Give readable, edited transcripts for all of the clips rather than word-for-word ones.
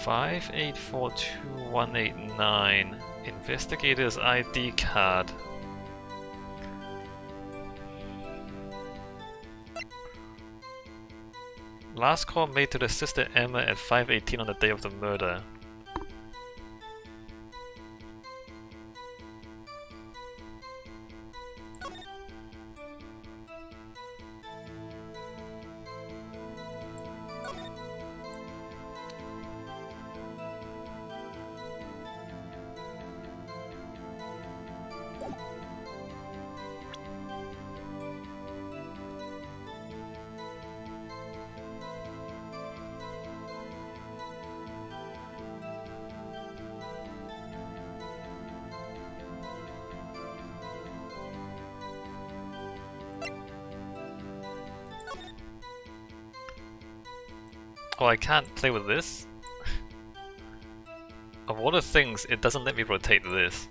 5842-189. Investigator's ID card. Last call made to the sister Emma at 5:18 on the day of the murder. Oh, I can't play with this? Of all the things, it doesn't let me rotate this.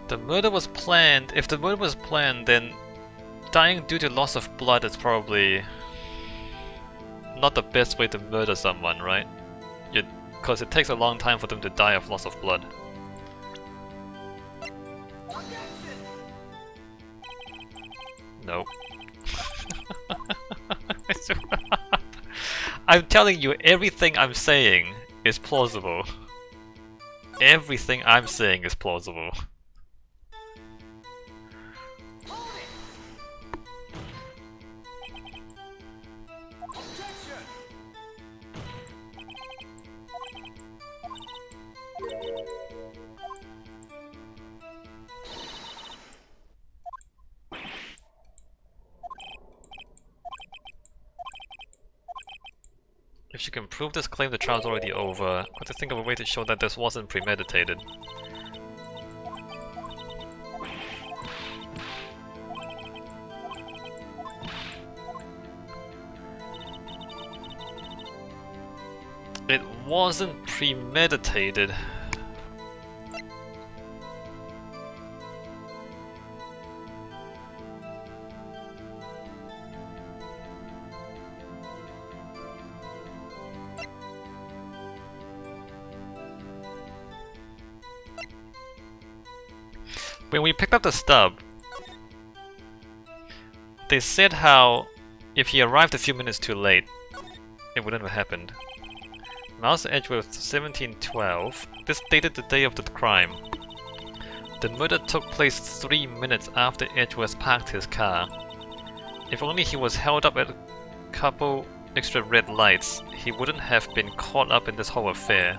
The murder was planned. If the murder was planned, then dying due to loss of blood is probably not the best way to murder someone, right? Because it takes a long time for them to die of loss of blood. Nope. I'm telling you, everything I'm saying is plausible. Everything I'm saying is plausible. If you can prove this claim, the trial's already over. Got to think of a way to show that this wasn't premeditated. It wasn't premeditated. When we picked up the stub, they said how if he arrived a few minutes too late, it wouldn't have happened. Mouse Edgeworth 1712. This dated the day of the crime. The murder took place 3 minutes after Edgeworth parked his car. If only he was held up at a couple extra red lights, he wouldn't have been caught up in this whole affair.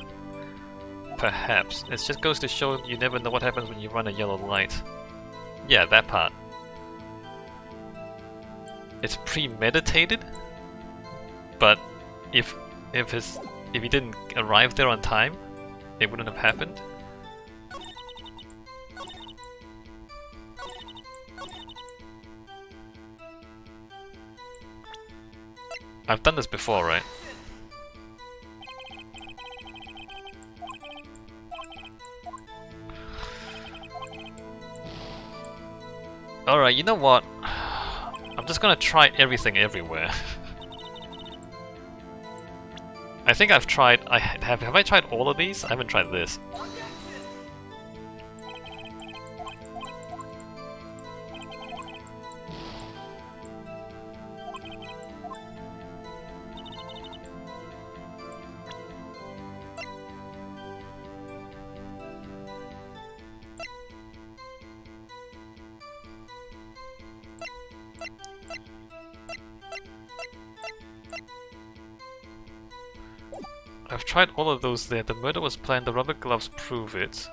Perhaps. It just goes to show you never know what happens when you run a yellow light. Yeah, that part. It's premeditated? But if he didn't arrive there on time, it wouldn't have happened? I've done this before, right? Alright, you know what? I'm just gonna try everything everywhere. I think I've tried... Have I tried all of these? I haven't tried this. I've tried all of those there. The murder was planned, the rubber gloves prove it.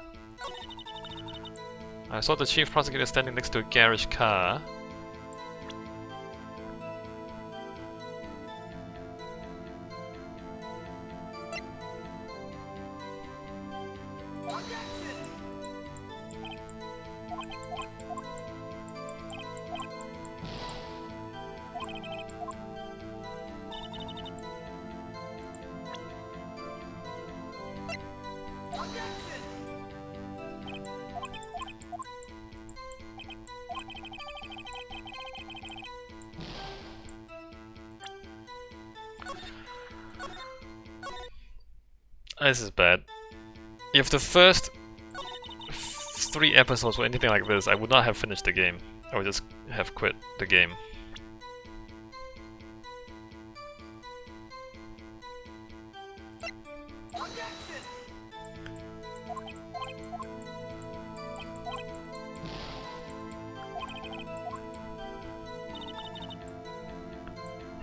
I saw the chief prosecutor standing next to a garage car. This is bad. If the first 3 episodes were anything like this, I would not have finished the game. I would just have quit the game.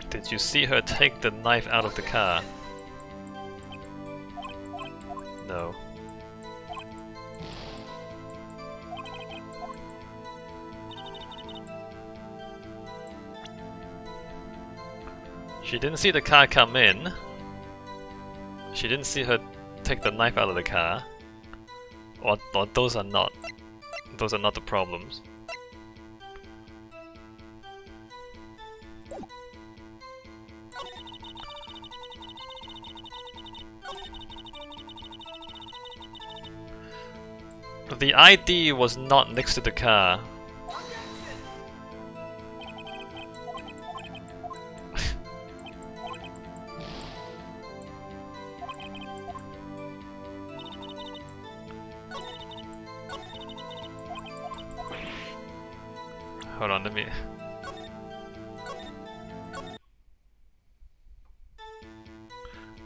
Did you see her take the knife out of the car? No. She didn't see the car come in. She didn't see her take the knife out of the car. Or those are not the problems. The ID was not next to the car. Hold on, let me...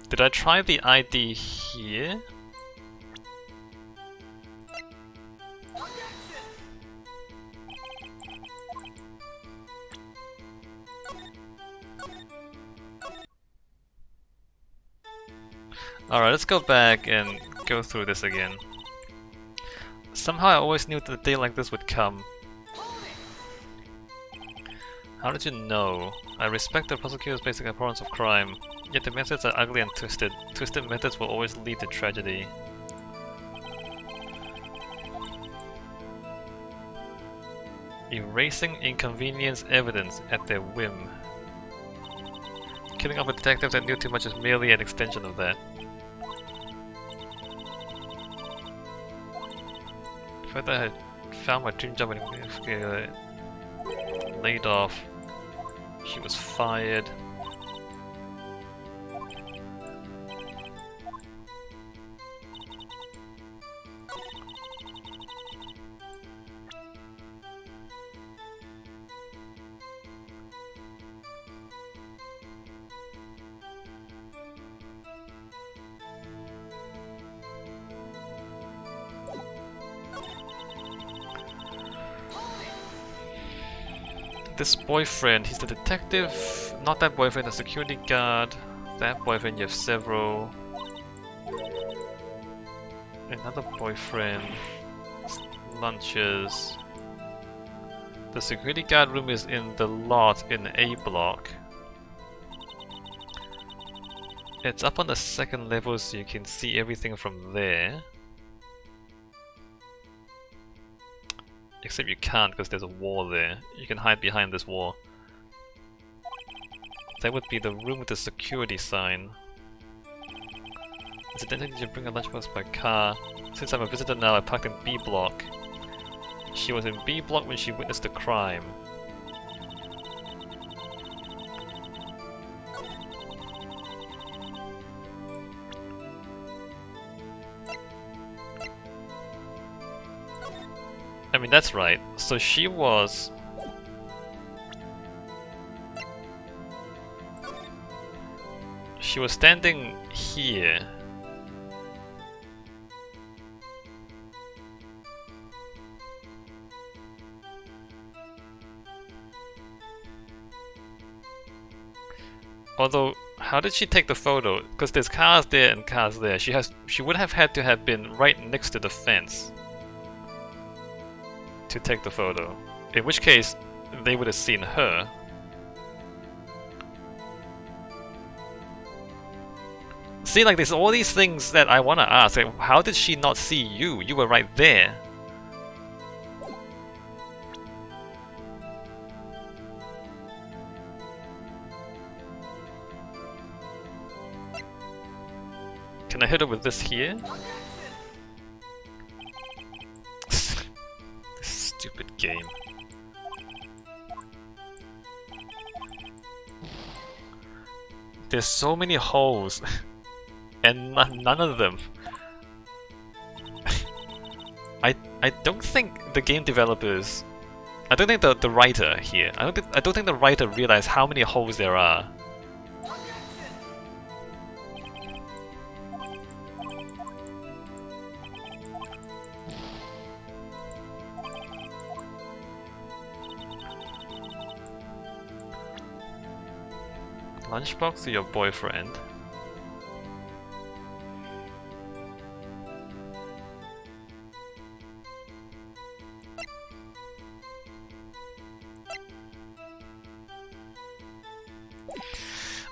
Did I try the ID here? Alright, let's go back and go through this again. Somehow I always knew that a day like this would come. How did you know? I respect the prosecutor's basic abhorrence of crime, yet the methods are ugly and twisted. Twisted methods will always lead to tragedy. Erasing inconvenience evidence at their whim. Killing off a detective that knew too much is merely an extension of that. If I had found my dream job and laid off, she was fired. This boyfriend, he's the detective, not that boyfriend, the security guard. That boyfriend, you have several. Another boyfriend, lunches. The security guard room is in the lot in A block. It's up on the 2nd level so you can see everything from there. Except you can't because there's a wall there. You can hide behind this wall. That would be the room with the security sign. Incidentally, did you bring a lunchbox by car? Since I'm a visitor now, I parked in B block. She was in B block when she witnessed the crime. I mean, that's right. So she was... She was standing here. Although, how did she take the photo? Because there's cars there and cars there. She would have had to have been right next to the fence to take the photo. In which case, they would have seen her. See, like, there's all these things that I want to ask. Like, how did she not see you? You were right there. Can I hit her with this here? This stupid game. There's so many holes. and none of them. I don't think the game developers, I don't think the writer here, I don't think the writer realized how many holes there are. Lunchbox to your boyfriend.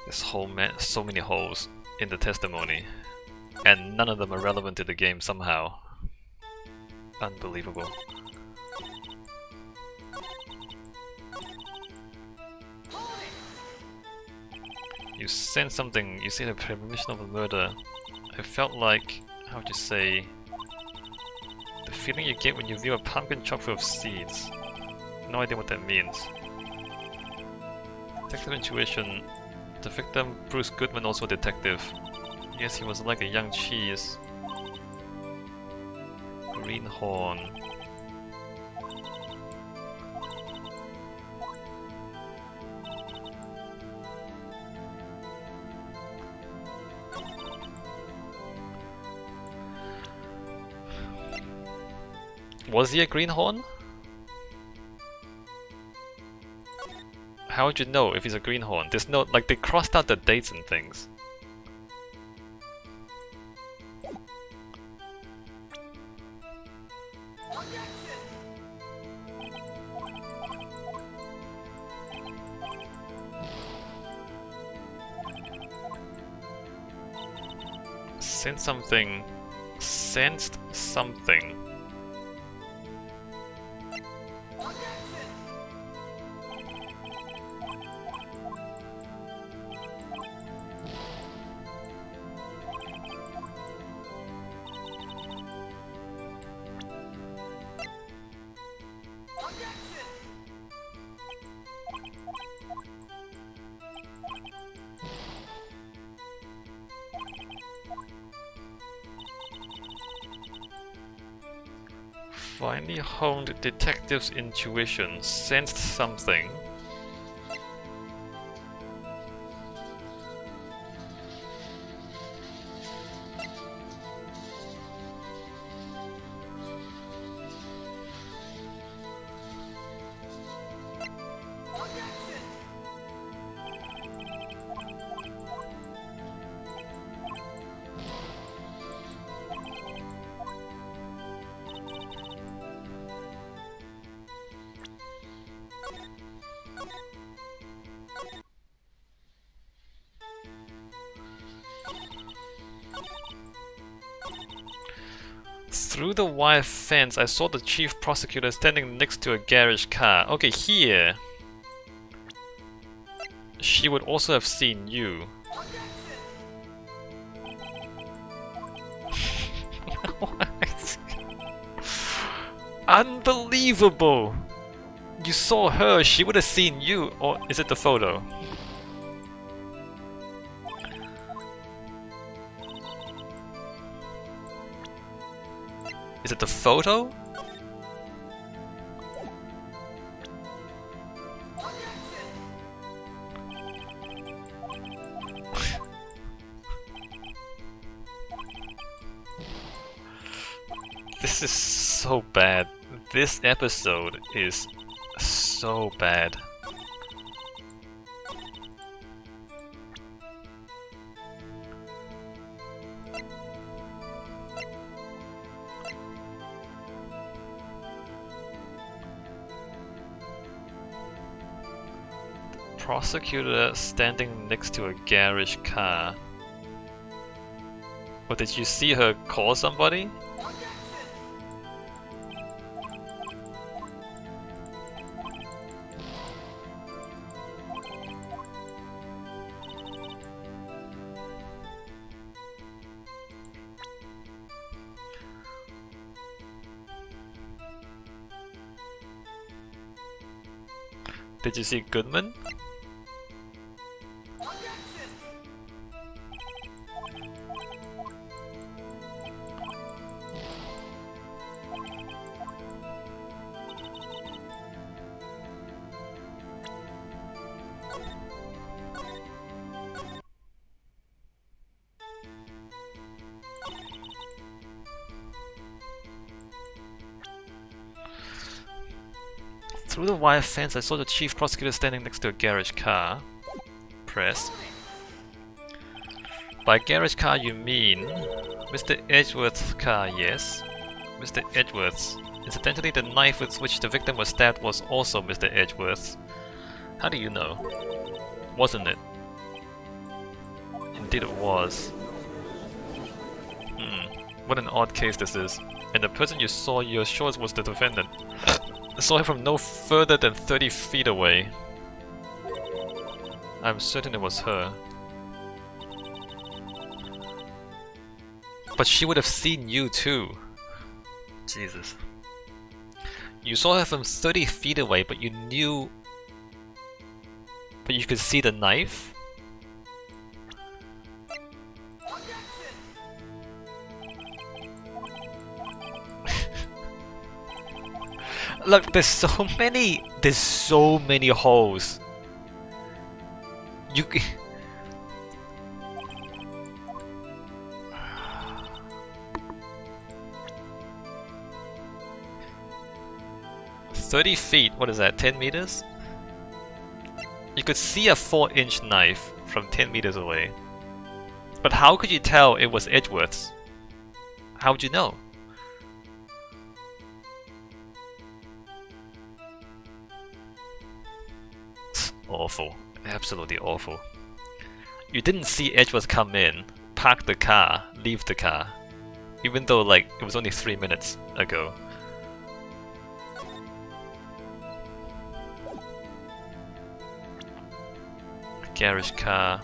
This whole so many holes in the testimony, and none of them are relevant to the game somehow. Unbelievable. You sent something, you said a premonition of a murder. I felt like, how would you say, the feeling you get when you view a pumpkin chock full of seeds. No idea what that means. Detective intuition. The victim, Bruce Goodman, also a detective. Yes, he was like a young cheese. Greenhorn. Was he a greenhorn? How would you know if he's a greenhorn? There's no, like, they crossed out the dates and things. Sensed something. Sensed something. Finely honed detective's intuition, sensed something. Through the wire fence, I saw the chief prosecutor standing next to a garage car. Okay, here. She would also have seen you. What? Unbelievable! You saw her, she would have seen you, or is it the photo? Is it the photo? This is so bad. This episode is so bad. Prosecutor standing next to a garage car. Or did you see her call somebody? Did you see Goodman? Through the wire fence, I saw the chief prosecutor standing next to a garage car. Press. By garage car, you mean Mr. Edgeworth's car, yes? Mr. Edgeworth's. Incidentally, the knife with which the victim was stabbed was also Mr. Edgeworth's. How do you know? Wasn't it? Indeed it was. What an odd case this is. And the person you saw, you're sure was the defendant. I saw him from no further than 30 feet away. I'm certain it was her. But she would have seen you too. Jesus. You saw her from 30 feet away, but you knew... But you could see the knife? Look, there's so many holes. You... 30 feet, what is that, 10 meters? You could see a 4-inch knife from 10 meters away. But how could you tell it was Edgeworth's? How would you know? It's awful. Absolutely awful. You didn't see Edgeworth come in, park the car, leave the car. Even though, like, it was only 3 minutes ago. Garage car.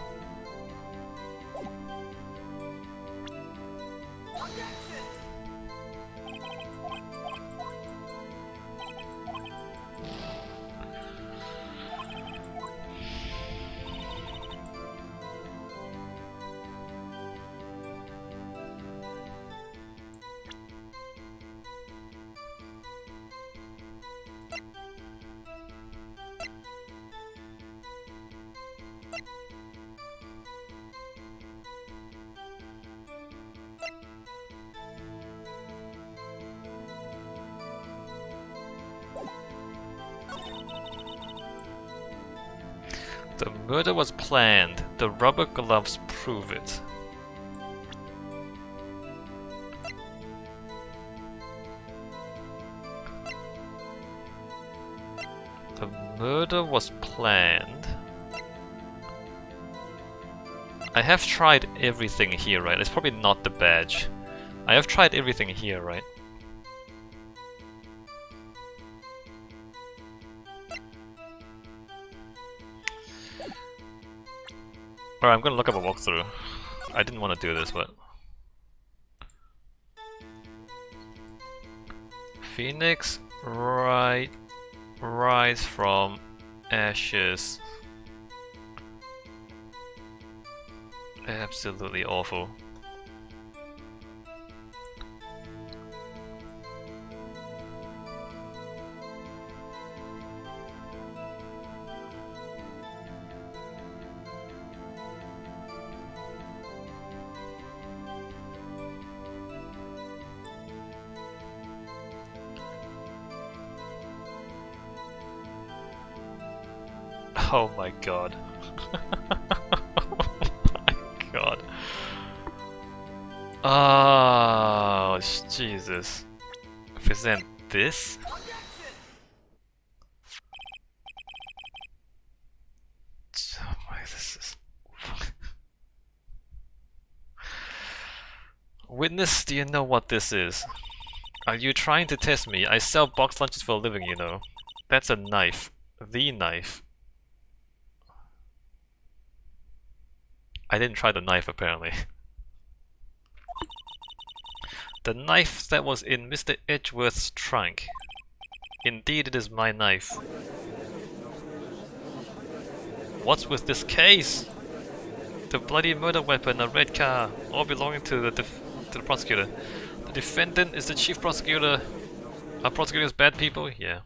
The murder was planned. The rubber gloves prove it. The murder was planned. I have tried everything here, right? It's probably not the badge. I have tried everything here, right? Alright, I'm gonna look up a walkthrough. I didn't want to do this, but... Phoenix Wright rise from ashes. Absolutely awful. Oh my god. Oh my god. Oh, Jesus. Present this? Oh my, this is... Witness, do you know what this is? Are you trying to test me? I sell box lunches for a living, you know. That's a knife. The knife. I didn't try the knife, apparently. The knife that was in Mr. Edgeworth's trunk. Indeed, it is my knife. What's with this case? The bloody murder weapon, a red car, all belonging to the prosecutor. The defendant is the chief prosecutor. Are prosecutors bad people? Yeah.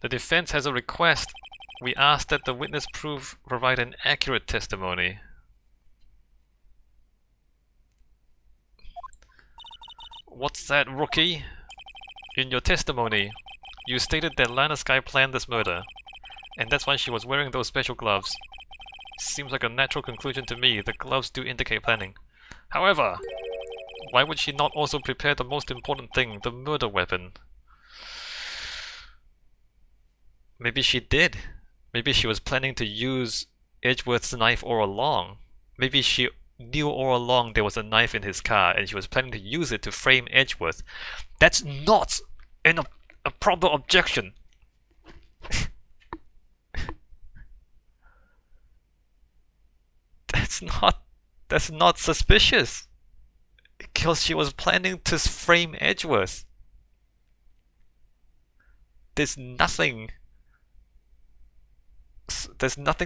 The defense has a request. We ask that the witness provide an accurate testimony. What's that, rookie? In your testimony, You stated that Lana Sky planned this murder, and that's why she was wearing those special gloves. Seems like a natural conclusion to me. The gloves do indicate planning. However, why would she not also prepare the most important thing, the murder weapon? Maybe she did. Maybe she was planning to use Edgeworth's knife all along. Maybe she knew all along there was a knife in his car and she was planning to use it to frame Edgeworth. That's not a proper objection. That's not suspicious. Because she was planning to frame Edgeworth. There's nothing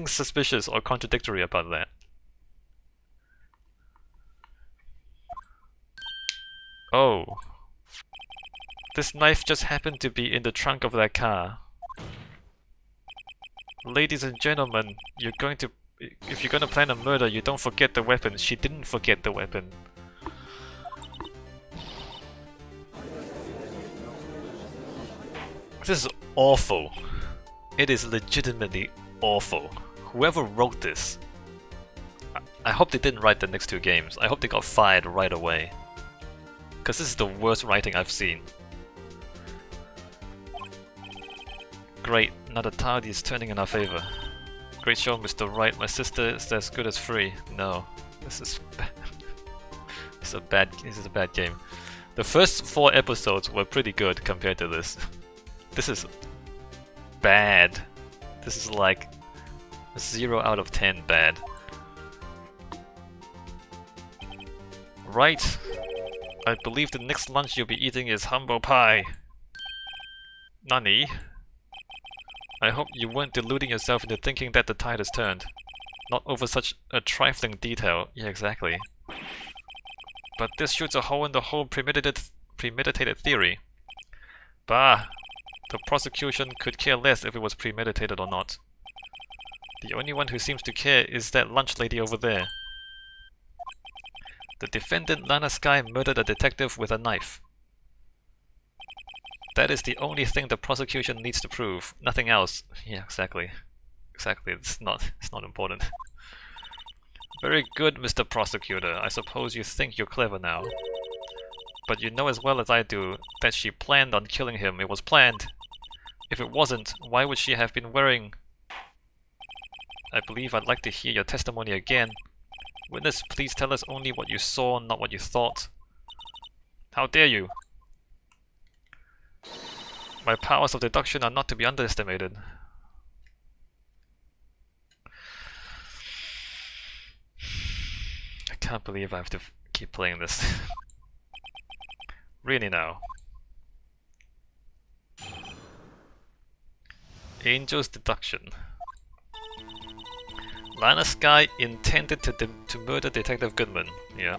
suspicious or contradictory about that. Oh. This knife just happened to be in the trunk of that car. Ladies and gentlemen, if you're gonna plan a murder, you don't forget the weapon. She didn't forget the weapon. This is awful. It is legitimately awful. Whoever wrote this, I hope they didn't write the next two games. I hope they got fired right away. Because this is the worst writing I've seen. Great, now the tide is turning in our favor. Great show, Mr. Wright. My sister is as good as free. No, this is this is a bad game. The first 4 episodes were pretty good compared to this. This is bad. This is like 0 out of 10 bad. Right. I believe the next lunch you'll be eating is humble pie. Nani? I hope you weren't deluding yourself into thinking that the tide has turned. Not over such a trifling detail. Yeah, exactly. But this shoots a hole in the whole premeditated theory. Bah! The prosecution could care less if it was premeditated or not. The only one who seems to care is that lunch lady over there. The defendant, Lana Sky, murdered a detective with a knife. That is the only thing the prosecution needs to prove. Nothing else. Yeah, exactly. Exactly, it's not important. Very good, Mr. Prosecutor. I suppose you think you're clever now. But you know as well as I do that she planned on killing him. It was planned. If it wasn't, why would she have been wearing... I believe I'd like to hear your testimony again. Witness, please tell us only what you saw, not what you thought. How dare you? My powers of deduction are not to be underestimated. I can't believe I have to keep playing this. Really now. Angel's deduction. Lana Sky intended to murder Detective Goodman. Yeah.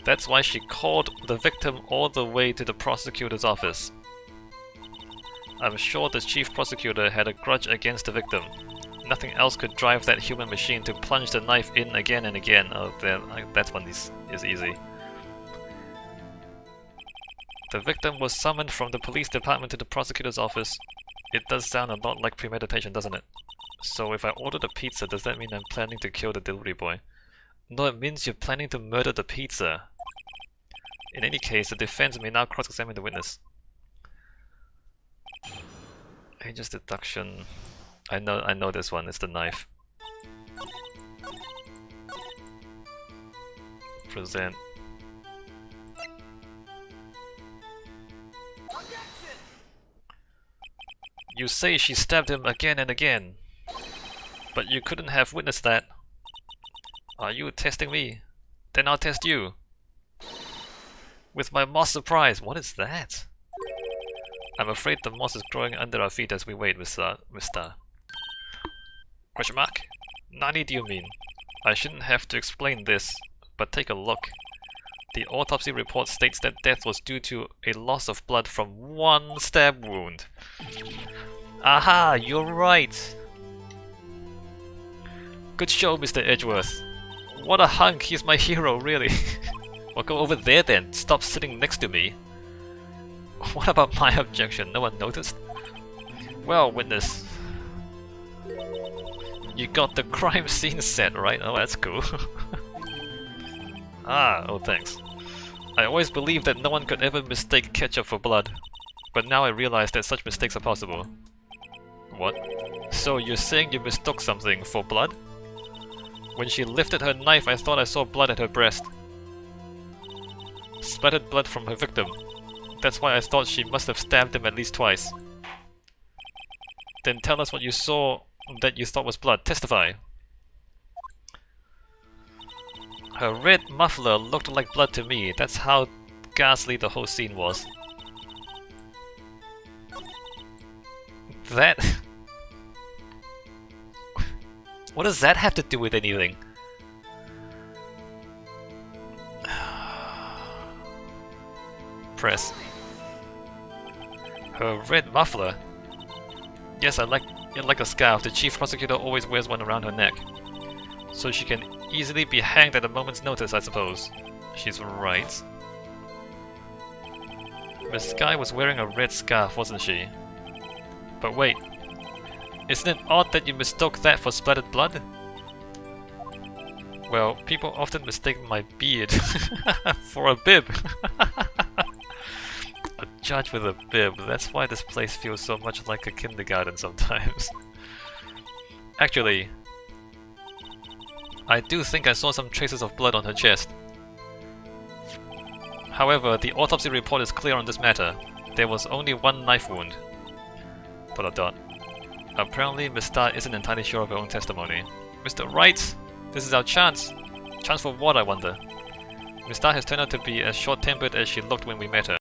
That's why she called the victim all the way to the prosecutor's office. I'm sure the chief prosecutor had a grudge against the victim. Nothing else could drive that human machine to plunge the knife in again and again. Oh, that one is easy. The victim was summoned from the police department to the prosecutor's office. It does sound a lot like premeditation, doesn't it? So if I ordered a pizza, does that mean I'm planning to kill the delivery boy? No, it means you're planning to murder the pizza. In any case, the defense may now cross-examine the witness. Angel's deduction. I know this one. It's the knife. Present. You say she stabbed him again and again, but you couldn't have witnessed that. Are you testing me? Then I'll test you. With my moss surprise. What is that? I'm afraid the moss is growing under our feet as we wait, Mr. Question mark? Nani do you mean? I shouldn't have to explain this, but take a look. The autopsy report states that death was due to a loss of blood from one stab wound. Aha, you're right. Good show, Mr. Edgeworth. What a hunk, he's my hero, really. Well, go over there then. Stop sitting next to me. What about my objection? No one noticed? Well, witness. You got the crime scene set, right? Oh, that's cool. Ah, oh thanks. I always believed that no one could ever mistake ketchup for blood. But now I realize that such mistakes are possible. What? So you're saying you mistook something for blood? When she lifted her knife, I thought I saw blood at her breast. Splattered blood from her victim. That's why I thought she must have stabbed him at least twice. Then tell us what you saw that you thought was blood. Testify. Her red muffler looked like blood to me. That's how ghastly the whole scene was. That... What does that have to do with anything? Press. Her red muffler? Yes, I like it like a scarf. The chief prosecutor always wears one around her neck. So she can easily be hanged at a moment's notice, I suppose. She's right. Miss Skye was wearing a red scarf, wasn't she? But wait, isn't it odd that you mistook that for splattered blood? Well, people often mistake my beard for a bib. A judge with a bib, that's why this place feels so much like a kindergarten sometimes. Actually, I do think I saw some traces of blood on her chest. However, the autopsy report is clear on this matter. There was only one knife wound. ... Apparently, Miss Starr isn't entirely sure of her own testimony. Mr. Wright! This is our chance! Chance for what, I wonder? Miss Starr has turned out to be as short-tempered as she looked when we met her.